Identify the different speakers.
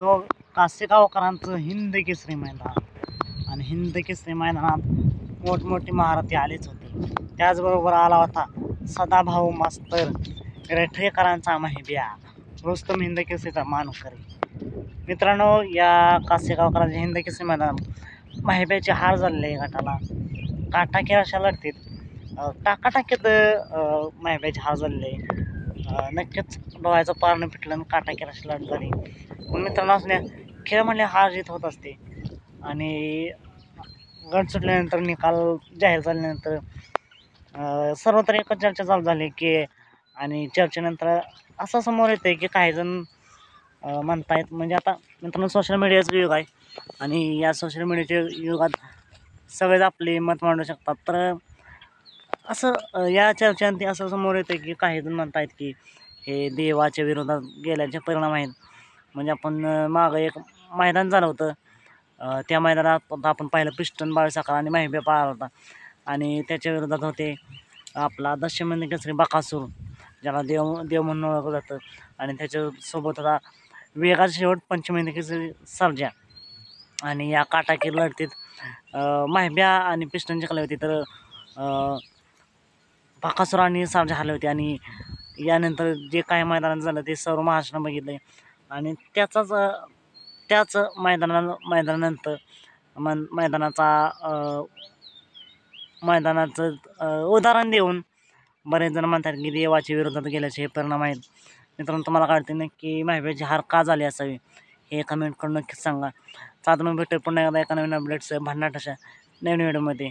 Speaker 1: तो कासेगावकरांचं हिंद केसरी मैदान आणि हिंद केसरी मैदानात मोठमोठी महारथी आलीच होती. त्याचबरोबर आला होता सदाभाऊ मास्तर रेठरेकरांचा महिब्या रुस्तम हिंद केसरीचा मानकरी. मित्रांनो, या कासेगावकरांच्या हिंद केसरी मैदानात महिब्याची हार झालेली आहे. गटाला काटाकी अशा लढतीत टाकाटाकीत महिब्याची हार झालेली आहे. नक्कीच डोळ्याचं पारणं पिटलं आणि काटाकी अशी लढत झाली. पण मित्रांनो, असल्या खेळ म्हणले हार जीत होत असते आणि गट सुटल्यानंतर निकाल जाहीर झाल्यानंतर सर्वत्र एकच चर्चा चालू झाली की आणि चर्चेनंतर असं समोर येतं की काही जण म्हणतायत, म्हणजे आता मित्रांनो सोशल मीडियाचं युग आहे आणि या सोशल मीडियाच्या युगात सगळेच आपले मत मांडू शकतात. तर असं या चर्चेत असं समोर येतं की काही जण म्हणतायत की हे देवाच्या विरोधात गेल्याचे परिणाम आहेत. म्हणजे आपण मागं एक मैदान झालं होतं, त्या मैदानात आपण पाहिलं पिस्टन बाळसाखर आणि महिब्या पाहिला होता आणि त्याच्या विरोधात होते आपला दशमिंद केसरी बकासूर, ज्याला देव देव म्हणून ओळखलं जातं, आणि त्याच्यासोबत होता वेगाचा शेवट पंचमिंद केसरी सर्जा. आणि या काटाकी लढतीत महिब्या आणि पिस्टन जिंकले होते, तर बकासूर आणि सर्जा हरले होते. आणि यानंतर जे काही मैदानात झालं ते सर्व महाराष्ट्रानं बघितलं आणि त्याच मैदानानंतर मैदानाचं उदाहरण देऊन बरेच जण म्हणतात की देवाच्या विरोधात गेल्याचे हे परिणाम आहेत. मित्रांनो, तुम्हाला काय वाटते नक्की महिब्याची हार का झाली असावी हे कमेंट करून नक्कीच सांगा. साधारण भेटू पुन्हा एकदा एका नवीन अपडेट्स भन्नाट अशा नवीन व्हिडिओमध्ये.